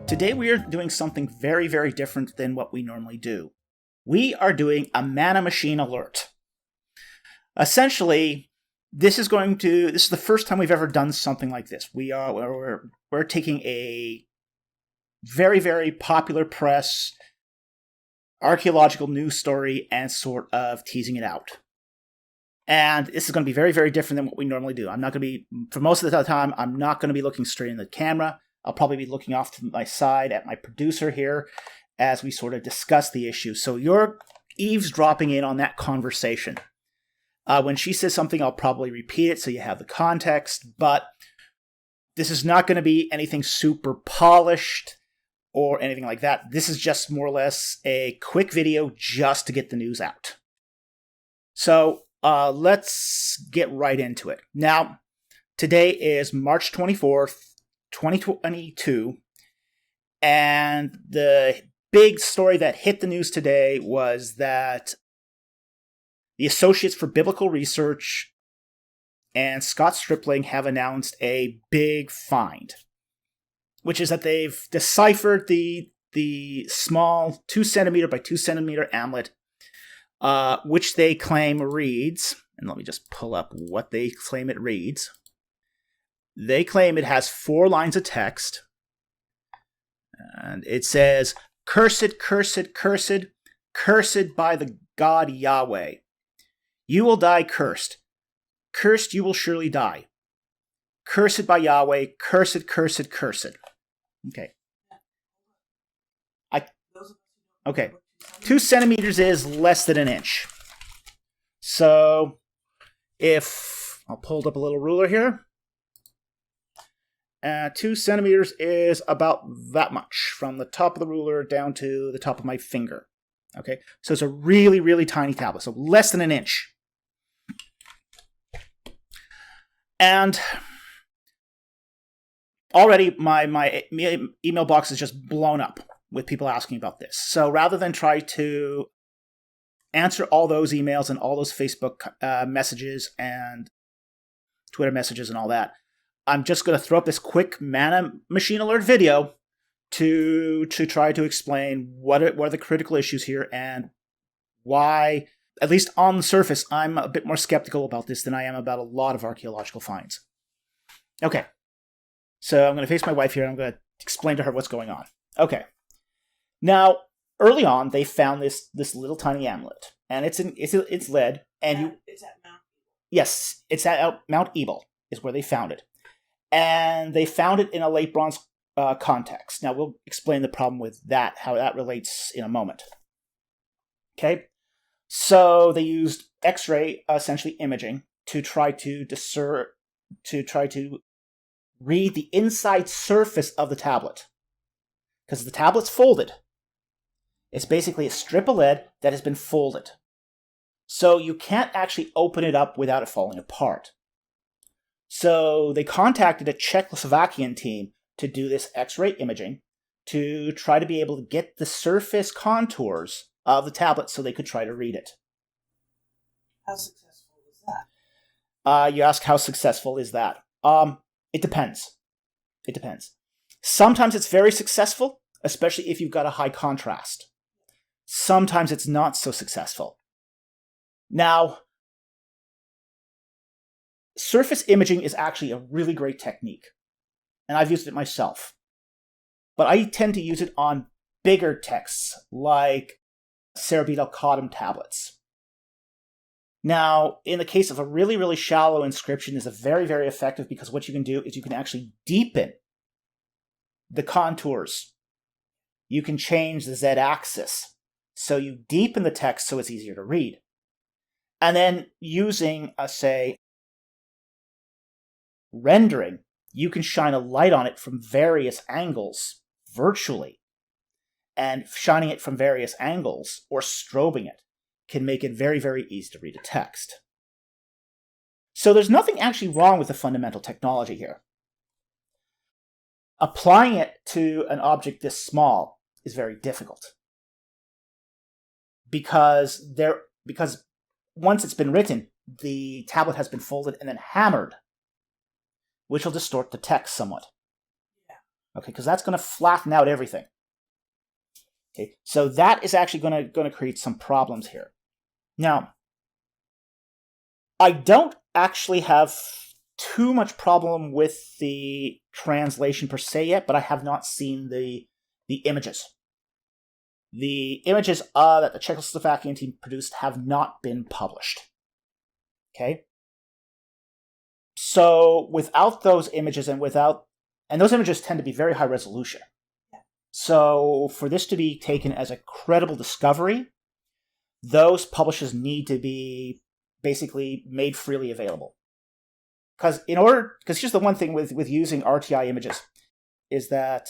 Today we are doing something very, very different than what we normally do. We are doing a Manna Machine Alert. Essentially, this is the first time we've ever done something like this. We're taking a very, very popular press archaeological news story and sort of teasing it out. And this is going to be very, very different than what we normally do. For most of the time, I'm not going to be looking straight in the camera. I'll probably be looking off to my side at my producer here as we sort of discuss the issue. So you're eavesdropping in on that conversation. When she says something, I'll probably repeat it so you have the context, but this is not going to be anything super polished or anything like that. This is just more or less a quick video just to get the news out. So let's get right into it. Now, today is March 24th, 2022, and the big story that hit the news today was that the Associates for Biblical Research and Scott Stripling have announced a big find, which is that they've deciphered the small 2 centimeter by 2 centimeter amulet, which they claim reads, and let me just pull up what they claim it reads. They claim it has 4 lines of text, and it says, "Cursed, cursed, cursed, cursed by the God Yahweh. You will die cursed. Cursed you will surely die. Cursed by Yahweh, cursed, cursed, cursed." Okay. Okay. 2 centimeters is less than an inch. So, if I'll pull up a little ruler here. 2 centimeters is about that much from the top of the ruler down to the top of my finger. Okay, so it's a really, really tiny tablet, so less than an inch. And already my email box is just blown up with people asking about this. So rather than try to answer all those emails and all those Facebook messages and Twitter messages and all that, I'm just going to throw up this quick Manna Machine Alert video to try to explain what are the critical issues here and why, at least on the surface, I'm a bit more skeptical about this than I am about a lot of archaeological finds. Okay, so I'm going to face my wife here and I'm going to explain to her what's going on. Okay, now early on they found this little tiny amulet, and it's lead, and it's at Mount Ebal. Yes, it's at Mount Ebal is where they found it. And they found it in a late bronze context. Now, we'll explain the problem with that, how that relates in a moment. Okay? So they used X-ray, essentially imaging, to try to read the inside surface of the tablet. Because the tablet's folded. It's basically a strip of lead that has been folded. So you can't actually open it up without it falling apart. So they contacted a Czechoslovakian team to do this X-ray imaging to try to be able to get the surface contours of the tablet so they could try to read it. How successful was that? You ask how successful is that? It depends. It depends. Sometimes it's very successful, especially if you've got a high contrast. Sometimes it's not so successful. Now, surface imaging is actually a really great technique, and I've used it myself. But I tend to use it on bigger texts, like cerebral tablets. Now, in the case of a really, really shallow inscription, is very, very effective because what you can do is you can actually deepen the contours. You can change the z-axis, so you deepen the text so it's easier to read. And then using, rendering, you can shine a light on it from various angles, virtually. And shining it from various angles, or strobing it, can make it very, very easy to read a text. So there's nothing actually wrong with the fundamental technology here. Applying it to an object this small is very difficult. Because once it's been written, the tablet has been folded and then hammered, which will distort the text somewhat. Yeah. Okay, because that's going to flatten out everything. Okay, so that is actually going to create some problems here. Now, I don't actually have too much problem with the translation per se yet, but I have not seen the images. The images that the Czechoslovakian team produced have not been published. Okay? So without those images and those images tend to be very high resolution. So for this to be taken as a credible discovery, those publishers need to be basically made freely available. Because here's the one thing with using RTI images, is that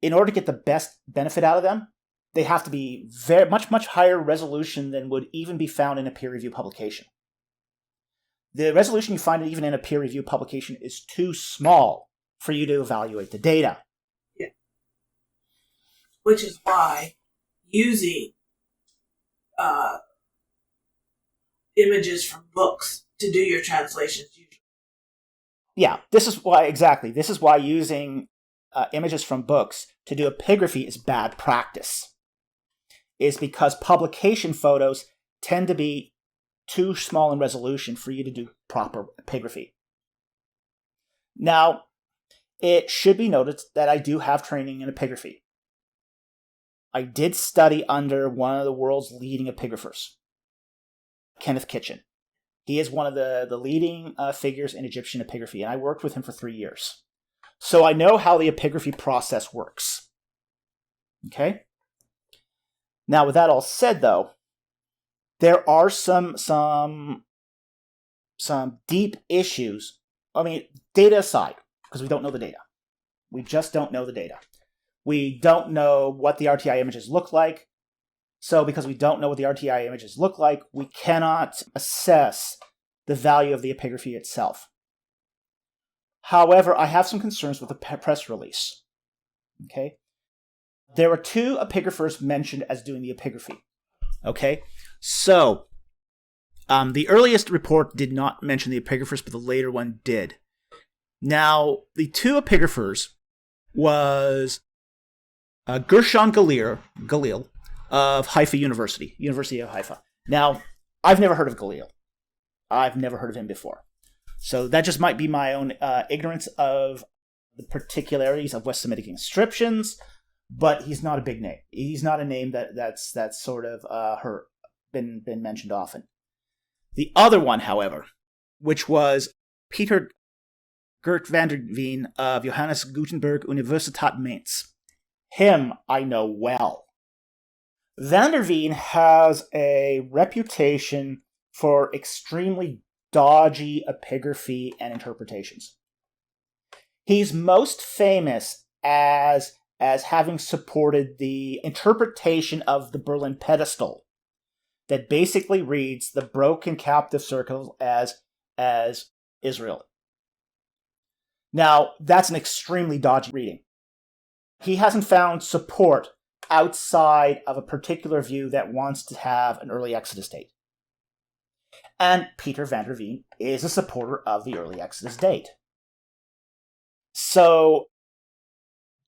in order to get the best benefit out of them, they have to be very much higher resolution than would even be found in a peer-reviewed publication. The resolution you find even in a peer-reviewed publication is too small for you to evaluate the data. Yeah. Which is why using images from books to do your translations usually. Yeah, this is why using images from books to do epigraphy is bad practice. Is because publication photos tend to be too small in resolution for you to do proper epigraphy. Now, it should be noted that I do have training in epigraphy. I did study under one of the world's leading epigraphers, Kenneth Kitchen. He is one of the leading figures in Egyptian epigraphy, and I worked with him for 3 years. So I know how the epigraphy process works. Okay? Now, with that all said, though, there are some deep issues. I mean, data aside, because we don't know the data. We just don't know the data. We don't know what the RTI images look like. So because we don't know what the RTI images look like, we cannot assess the value of the epigraphy itself. However, I have some concerns with the press release. Okay? There were 2 epigraphers mentioned as doing the epigraphy. Okay? So, the earliest report did not mention the epigraphers, but the later one did. Now, the 2 epigraphers was Gershon Galil of Haifa University of Haifa. Now, I've never heard of Galil. I've never heard of him before. So that just might be my own ignorance of the particularities of West Semitic inscriptions, but he's not a big name. He's not a name that's sort of been mentioned often. The other one, however, which was Peter Gert van der Veen of Johannes Gutenberg Universität Mainz. Him I know well. Van der Veen has a reputation for extremely dodgy epigraphy and interpretations. He's most famous as having supported the interpretation of the Berlin pedestal that basically reads the broken captive circle as Israel. Now, that's an extremely dodgy reading. He hasn't found support outside of a particular view that wants to have an early Exodus date. And Peter van der Veen is a supporter of the early Exodus date. So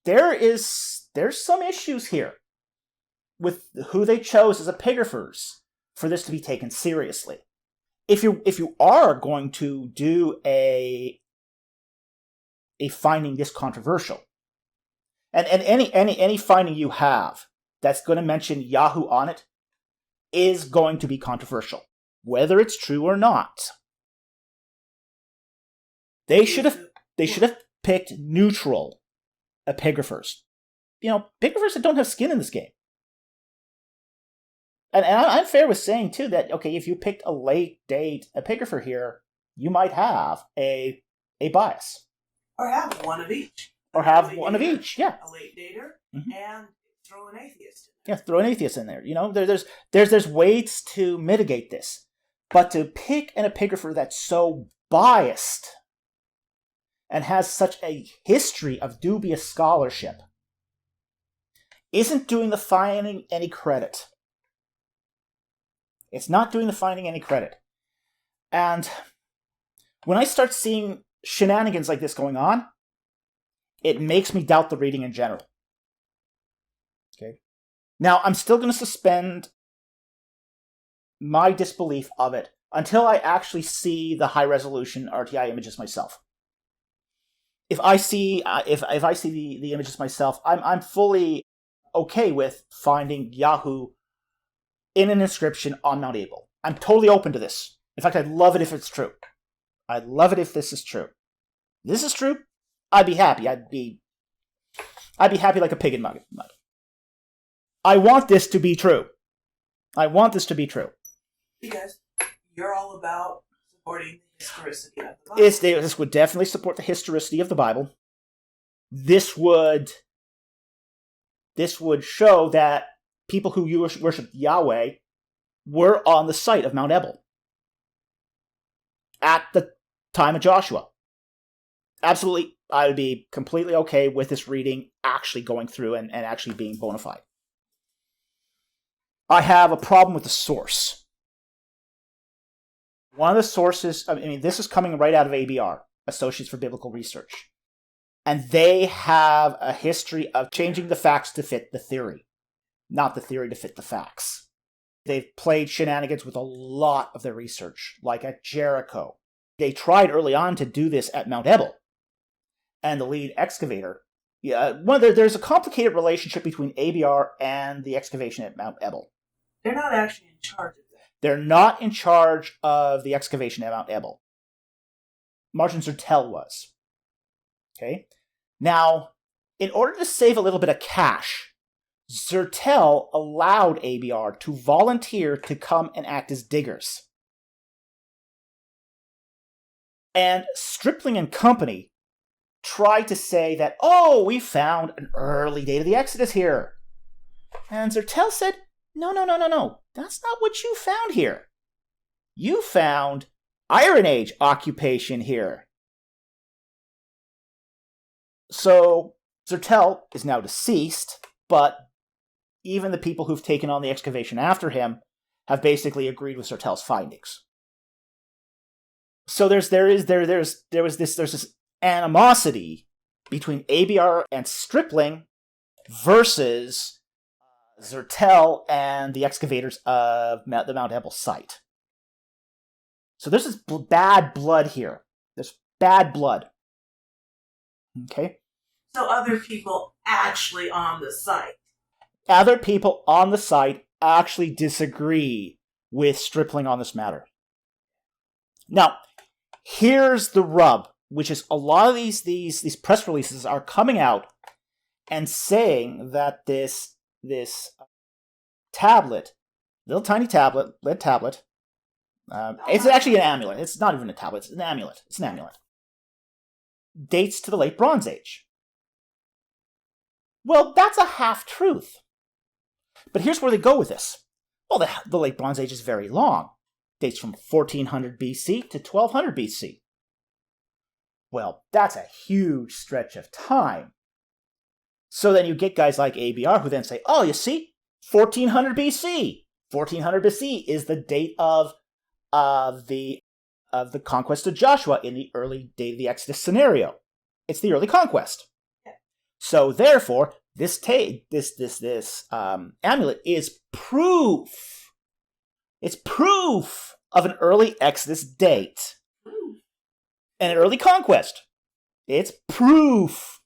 there's some issues here with who they chose as epigraphers for this to be taken seriously. If you are going to do a finding this controversial, and any finding you have that's going to mention Yahoo on it is going to be controversial, whether it's true or not. They should have picked neutral epigraphers. Epigraphers that don't have skin in this game. And I'm fair with saying, too, that, okay, if you picked a late date epigrapher here, you might have a bias. Or have one of each. Or have one of each, yeah. A late dater, and throw an atheist in there. Yeah, throw an atheist in there. There's ways to mitigate this. But to pick an epigrapher that's so biased and has such a history of dubious scholarship isn't doing the finding any credit. It's not doing the finding any credit. And when I start seeing shenanigans like this going on, it makes me doubt the reading in general. Okay. Now, I'm still going to suspend my disbelief of it until I actually see the high-resolution RTI images myself. If I see the images myself, I'm fully okay with finding Yahoo in an inscription on Mount Ebal. I'm totally open to this. In fact, I'd love it if it's true. I'd love it if this is true. If this is true, I'd be happy. I'd be happy like a pig in mud. I want this to be true. I want this to be true. Because you're all about supporting the historicity of the Bible. This would definitely support the historicity of the Bible. This would show that people who worship Yahweh were on the site of Mount Ebal at the time of Joshua. Absolutely, I would be completely okay with this reading actually going through and actually being bona fide. I have a problem with the source. One of the sources, this is coming right out of ABR, Associates for Biblical Research. And they have a history of changing the facts to fit the theory, not the theory to fit the facts. They've played shenanigans with a lot of their research, like at Jericho. They tried early on to do this at Mount Ebal. And the lead excavator, there's a complicated relationship between ABR and the excavation at Mount Ebal. They're not actually in charge of that. They're not in charge of the excavation at Mount Ebal. Martin Zertel was. Okay? Now, in order to save a little bit of cash, Zertel allowed ABR to volunteer to come and act as diggers. And Stripling and Company tried to say that, we found an early date of the Exodus here. And Zertel said, no. That's not what you found here. You found Iron Age occupation here. So Zertel is now deceased, but even the people who've taken on the excavation after him have basically agreed with Zertel's findings. So there's this animosity between ABR and Stripling versus Zertel and the excavators of the Mount Ebal site. So there's this bad blood here. There's bad blood. Okay? So other people actually on the site. Other people on the site actually disagree with Stripling on this matter. Now, here's the rub, which is a lot of these press releases are coming out and saying that this tablet, little tiny tablet, lead tablet, it's actually an amulet. It's not even a tablet, it's an amulet. It's an amulet. Dates to the late Bronze Age. Well, that's a half-truth. But here's where they go with this. Well, the late Bronze Age is very long. Dates from 1400 BC to 1200 BC. Well, that's a huge stretch of time. So then you get guys like ABR who then say, you see, 1400 BC. 1400 BC is the date of the conquest of Joshua in the early date of the Exodus scenario. It's the early conquest. So therefore, this amulet is proof. It's proof of an early Exodus date. And an early conquest. It's proof.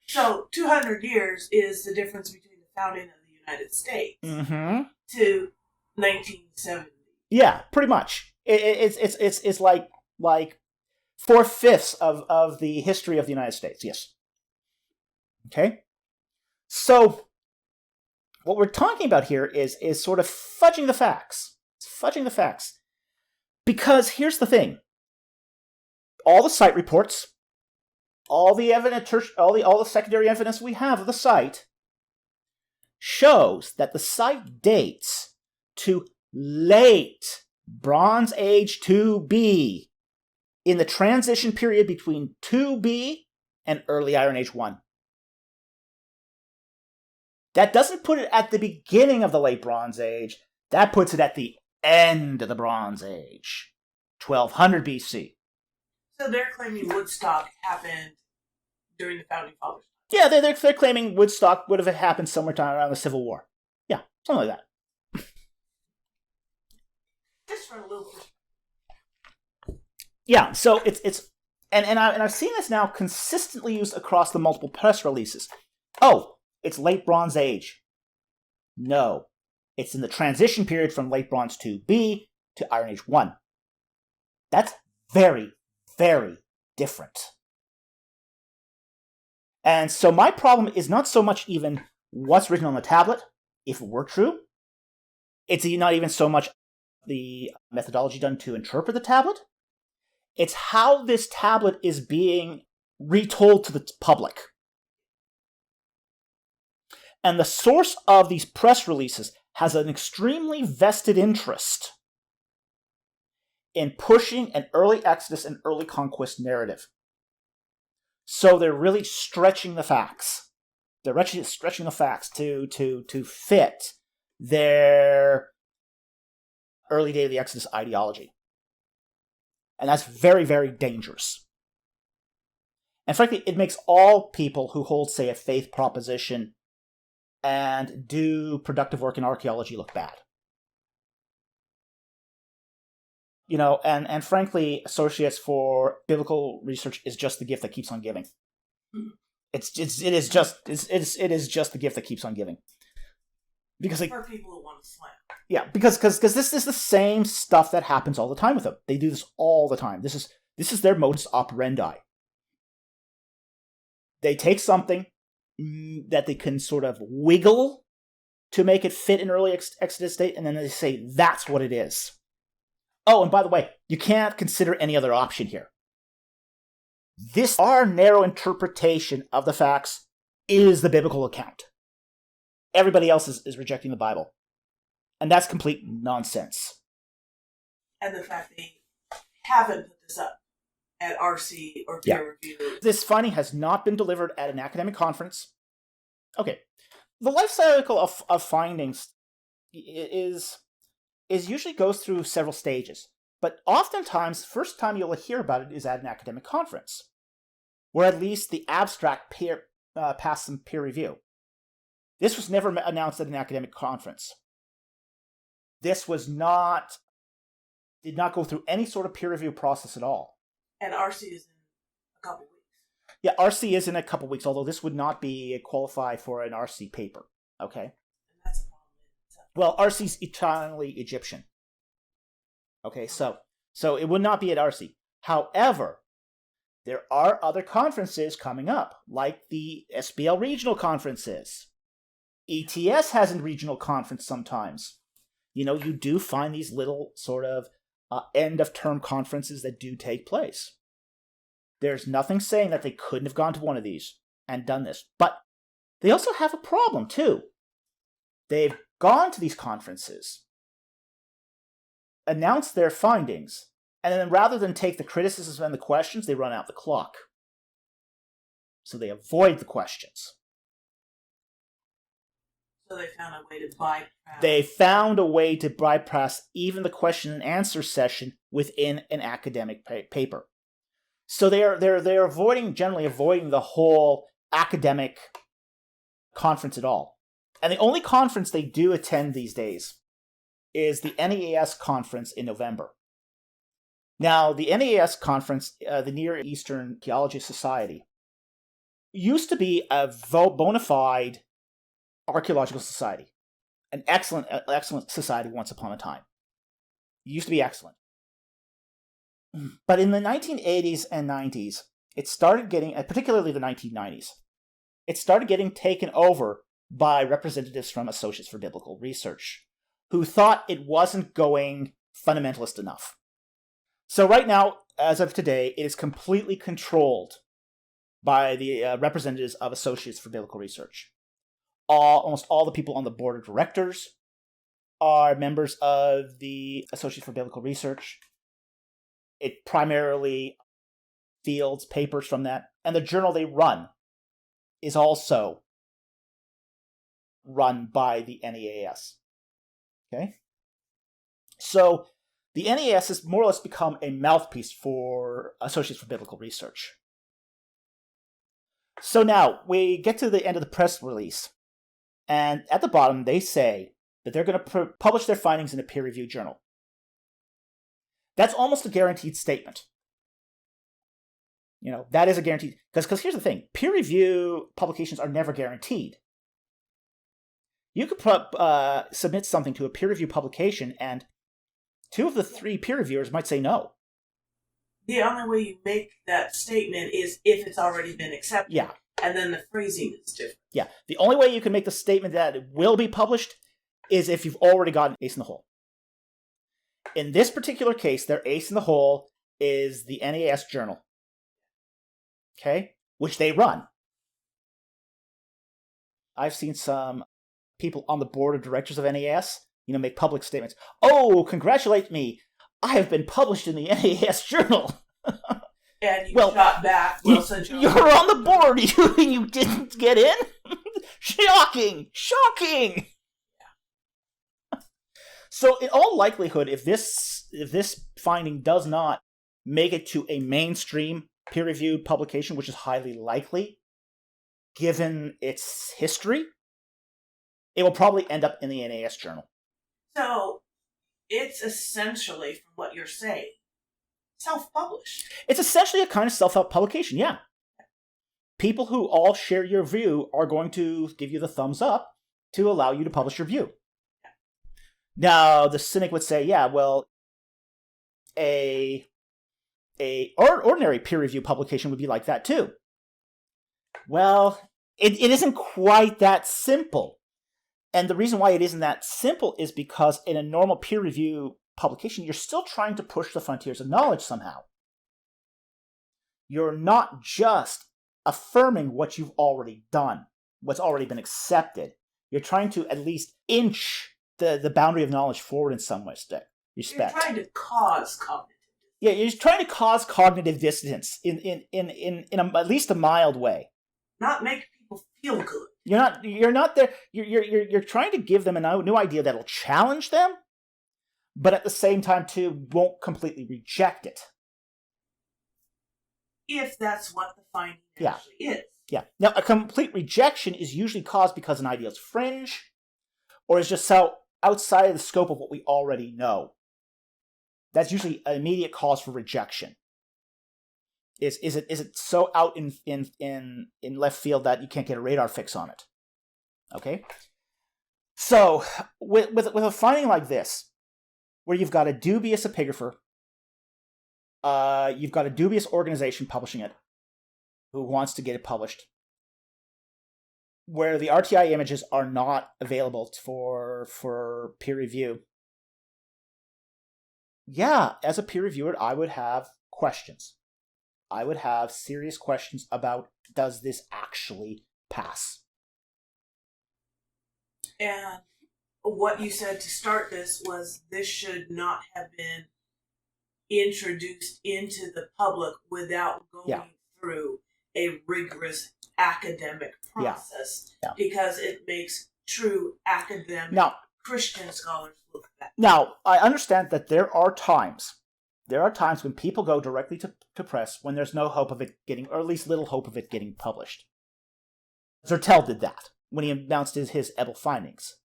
So 200 years is the difference between the founding of the United States to 1970. Yeah, pretty much. It's like 4/5 of the history of the United States. Yes. Okay. So what we're talking about here is sort of fudging the facts. It's fudging the facts. Because here's the thing. All the site reports, all the evidence, all the secondary evidence we have of the site shows that the site dates to late Bronze Age 2B in the transition period between 2B and early Iron Age 1. That doesn't put it at the beginning of the late Bronze Age. That puts it at the end of the Bronze Age, 1200 BC. So they're claiming Woodstock happened during the Founding Fathers. Yeah, they're claiming Woodstock would have happened somewhere around the Civil War. Yeah, something like that. Just for a little bit. Yeah, so it's and I've seen this now consistently used across the multiple press releases. Oh, it's Late Bronze Age. No, it's in the transition period from Late Bronze 2B to Iron Age 1. That's very, very different. And so my problem is not so much even what's written on the tablet, if it were true. It's not even so much the methodology done to interpret the tablet. It's how this tablet is being retold to the public. And the source of these press releases has an extremely vested interest in pushing an early Exodus and early Conquest narrative. So they're really stretching the facts. They're actually stretching the facts to fit their early day of the Exodus ideology. And that's very, very dangerous. And frankly, it makes all people who hold, say, a faith proposition and do productive work in archaeology look bad. You know, and frankly, Associates for Biblical Research is just the gift that keeps on giving. It is just the gift that keeps on giving. Because like, for people who want to slam. Yeah, because this is the same stuff that happens all the time with them. They do this all the time. This is their modus operandi. They take something that they can sort of wiggle to make it fit an early Exodus date, and then they say that's what it is. Oh, and by the way, you can't consider any other option here. Our narrow interpretation of the facts is the biblical account. Everybody else is rejecting the Bible. And that's complete nonsense. And the fact they haven't put this up at RC or peer review. This finding has not been delivered at an academic conference. Okay. The life cycle of findings is usually goes through several stages. But oftentimes, the first time you'll hear about it is at an academic conference, where at least the abstract passed some peer review. This was never announced at an academic conference. This did not go through any sort of peer review process at all. And RC is in a couple weeks. Yeah, RC is in a couple weeks, although this would not be qualify for an RC paper. Okay? And that's a problem in itself. Well, RC's eternally Egyptian. Okay, so it would not be at RC. However, there are other conferences coming up, like the SBL regional conferences. ETS has a regional conference sometimes. You know, you do find these little sort of end-of-term conferences that do take place. There's nothing saying that they couldn't have gone to one of these and done this. But they also have a problem, too. They've gone to these conferences, announced their findings, and then rather than take the criticisms and the questions, they run out the clock. So they avoid the questions. So they found a way to bypass. They found a way to bypass even the question and answer session within an academic paper. So they're generally avoiding the whole academic conference at all. And the only conference they do attend these days is the NEAS conference in November. Now, the NEAS conference, the Near Eastern Archaeology Society, used to be a bona fide archaeological society. An excellent society once upon a time. It used to be excellent. But in the 1980s and 90s, it started getting, particularly the 1990s, it started getting taken over by representatives from Associates for Biblical Research, who thought it wasn't going fundamentalist enough. So right now, as of today, it is completely controlled by the representatives of Associates for Biblical Research. Almost all the people on the board of directors are members of the Associates for Biblical Research. It primarily fields papers from that. And the journal they run is also run by the NEAS. Okay? So the NEAS has more or less become a mouthpiece for Associates for Biblical Research. So now we get to the end of the press release, and at the bottom they say that they're going to publish their findings in a peer-reviewed journal. That's almost a guaranteed statement. That is a guaranteed, because here's the thing, peer review publications are never guaranteed. You could submit something to a peer review publication, and 2 of the 3 peer reviewers might say no. The only way you make that statement is if it's already been accepted. Yeah. And then the phrasing is different. Yeah. The only way you can make the statement that it will be published is if you've already gotten ace in the hole. In this particular case, their ace in the hole is the NAS journal. Okay? Which they run. I've seen some people on the board of directors of NAS, make public statements. Oh, congratulate me. I have been published in the NAS journal. And you shot back. You're on the board. You didn't get in? Shocking. Shocking. Yeah. So in all likelihood, if this finding does not make it to a mainstream peer-reviewed publication, which is highly likely, given its history, it will probably end up in the NAS journal. So it's essentially, from what you're saying, self-published. It's essentially a kind of self-help publication, yeah. People who all share your view are going to give you the thumbs up to allow you to publish your view. Now, the cynic would say, yeah, well, a ordinary peer review publication would be like that too. Well, it isn't quite that simple. And the reason why it isn't that simple is because in a normal peer review publication, you're still trying to push the frontiers of knowledge somehow. You're not just affirming what you've already done, what's already been accepted. You're trying to at least inch the boundary of knowledge forward in some respect. You're trying to cause cognitive. Yeah, you're trying to cause cognitive dissonance in at least a mild way. Not make people feel good. You're not there. You're trying to give them a new idea that'll challenge them, but at the same time too won't completely reject it. If that's what the finding actually is. Yeah. Now, a complete rejection is usually caused because an idea is fringe, or is just so outside of the scope of what we already know. That's usually an immediate cause for rejection. Is it so out in left field that you can't get a radar fix on it? Okay. So with a finding like this, where you've got a dubious epigrapher, you've got a dubious organization publishing it, who wants to get it published, where the RTI images are not available for peer review. Yeah, as a peer reviewer, I would have questions. I would have serious questions about, does this actually pass? And what you said to start this was this should not have been introduced into the public without going through a rigorous academic process, because it makes true academic Christian scholars look bad. Now, I understand that there are times when people go directly to press when there's no hope of it getting, or at least little hope of it getting published. Zertel did that when he announced his Ebal findings.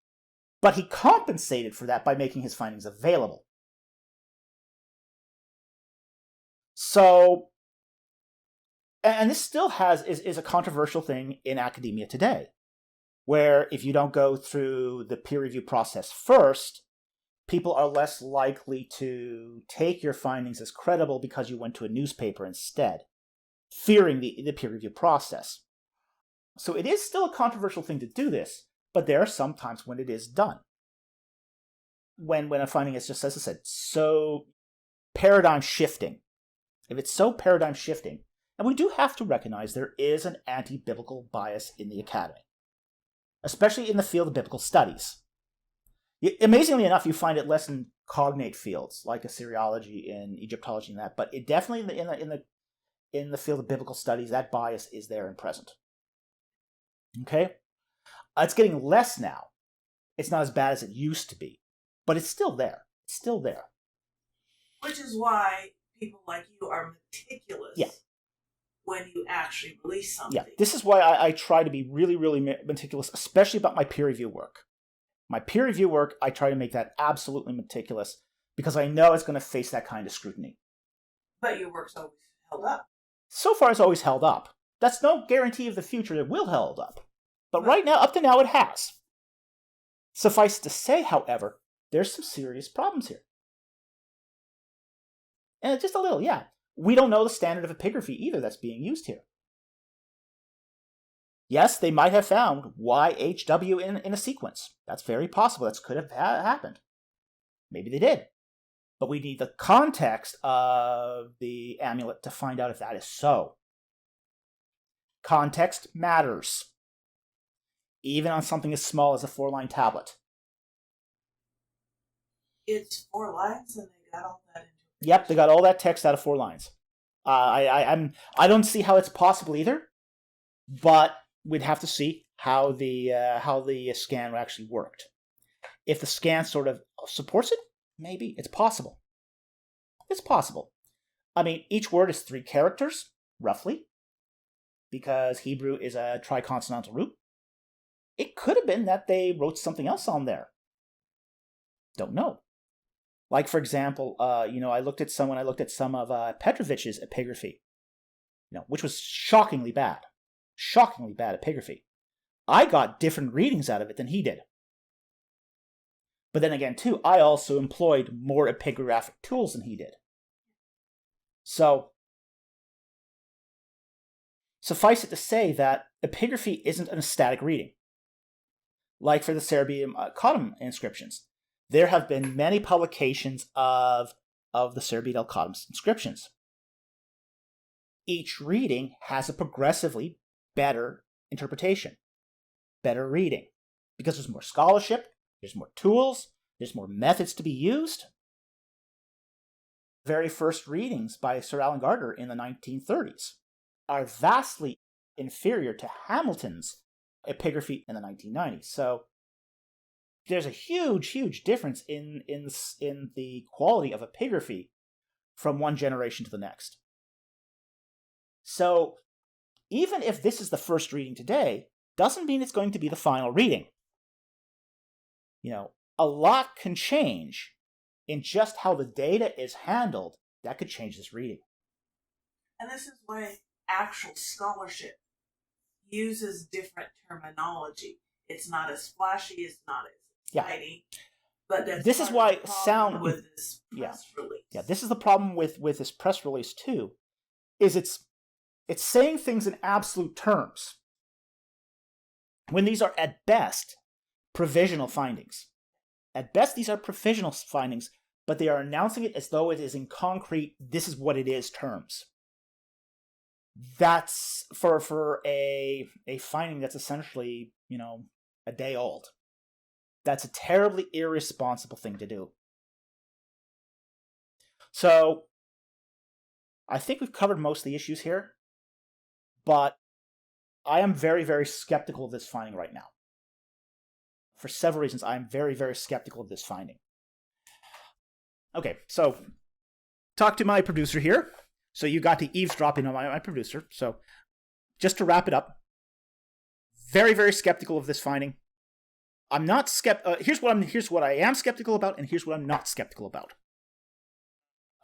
But he compensated for that by making his findings available. So, and this still is a controversial thing in academia today, where if you don't go through the peer review process first, people are less likely to take your findings as credible because you went to a newspaper instead, fearing the peer review process. So it is still a controversial thing to do this, but there are some times when it is done. When a finding is just, as I said, so paradigm shifting. If it's so paradigm shifting, and we do have to recognize there is an anti-biblical bias in the academy, especially in the field of biblical studies. Amazingly enough, you find it less in cognate fields like Assyriology and Egyptology and that, but it definitely in the field of biblical studies, that bias is there and present. Okay, it's getting less now. It's not as bad as it used to be, but it's still there. It's still there. Which is why people like you are meticulous when you actually release something. Yeah, this is why I try to be really, really meticulous, especially about my peer review work. My peer review work, I try to make that absolutely meticulous because I know it's going to face that kind of scrutiny. But your work's always held up. So far, it's always held up. That's no guarantee of the future it will hold up. But right now, up to now, it has. Suffice to say, however, there's some serious problems here. And just a little, yeah. We don't know the standard of epigraphy either that's being used here. Yes, they might have found YHW in a sequence. That's very possible. That could have happened. Maybe they did. But we need the context of the amulet to find out if that is so. Context matters. Even on something as small as a 4-line tablet. It's 4 lines and they got all that into it. Yep, they got all that text out of 4 lines. I don't see how it's possible either, but we'd have to see how the scan actually worked. If the scan sort of supports it, maybe it's possible. It's possible. I mean, each word is 3 characters, roughly, because Hebrew is a triconsonantal root. It could have been that they wrote something else on there. Don't know. Like, for example, I looked at some of Petrovich's epigraphy, which was shockingly bad epigraphy. I got different readings out of it than he did. But then again, too, I also employed more epigraphic tools than he did. So, suffice it to say that epigraphy isn't an static reading. Like for the Cerebrum Cautum inscriptions. There have been many publications of the Cerebrum Cautum's inscriptions. Each reading has a progressively better interpretation, better reading, because there's more scholarship, there's more tools, there's more methods to be used. Very first readings by Sir Alan Gardner in the 1930s are vastly inferior to Hamilton's epigraphy in the 1990s. So there's a huge, huge difference in the quality of epigraphy from one generation to the next. So even if this is the first reading today, doesn't mean it's going to be the final reading. A lot can change in just how the data is handled. That could change this reading. And this is why actual scholarship uses different terminology. It's not as flashy, it's not as exciting. But this is why sound with this press release. Yeah, this is the problem with this press release too, is it's saying things in absolute terms when these are at best provisional findings. At best, these are provisional findings, but they are announcing it as though it is in concrete, this is what it is terms. That's for a finding that's essentially, a day old. That's a terribly irresponsible thing to do. So, I think we've covered most of the issues here, but I am very, very skeptical of this finding right now. For several reasons, I am very, very skeptical of this finding. Okay, so talk to my producer here. So you got to eavesdrop in on my producer. So just to wrap it up, very, very skeptical of this finding. I'm not here's what I am skeptical about, and here's what I'm not skeptical about.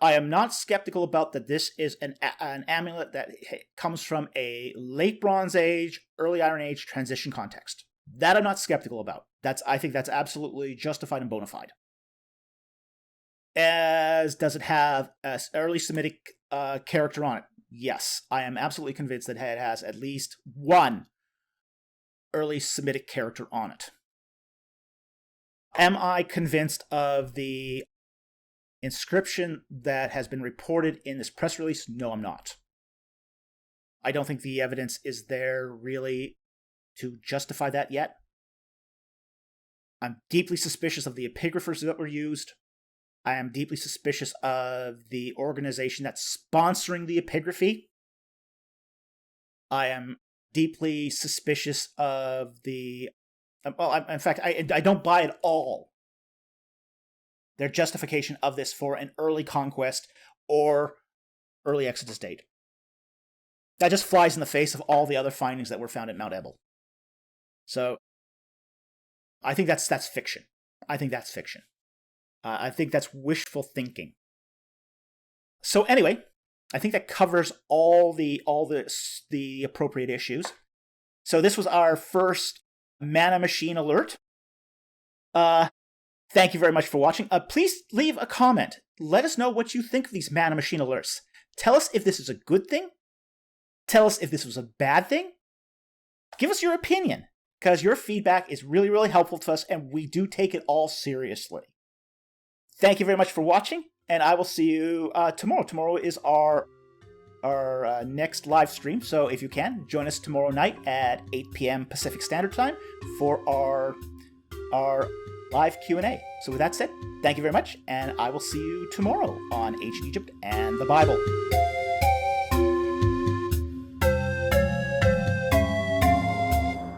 I am not skeptical about that this is an amulet that comes from a late Bronze Age, early Iron Age transition context. That I'm not skeptical about. I think that's absolutely justified and bona fide. Does it have an early Semitic character on it? Yes, I am absolutely convinced that it has at least one early Semitic character on it. Am I convinced of the inscription that has been reported in this press release? No, I'm not. I don't think the evidence is there really to justify that yet. I'm deeply suspicious of the epigraphers that were used. I am deeply suspicious of the organization that's sponsoring the epigraphy. I am deeply suspicious of the... in fact, I don't buy at all their justification of this for an early Conquest or early Exodus date. that just flies in the face of all the other findings that were found at Mount Ebal. So I think that's fiction. I think that's fiction. I think that's wishful thinking. So anyway, I think that covers all the appropriate issues. So this was our first Manna Machine Alert. Thank you very much for watching. Please leave a comment. Let us know what you think of these Manna Machine Alerts. Tell us if this is a good thing. Tell us if this was a bad thing. Give us your opinion, because your feedback is really, really helpful to us, and we do take it all seriously. Thank you very much for watching, and I will see you tomorrow. Tomorrow is our next live stream, so if you can, join us tomorrow night at 8 p.m. Pacific Standard Time for our live Q&A. So with that said, thank you very much, and I will see you tomorrow on Ancient Egypt and the Bible.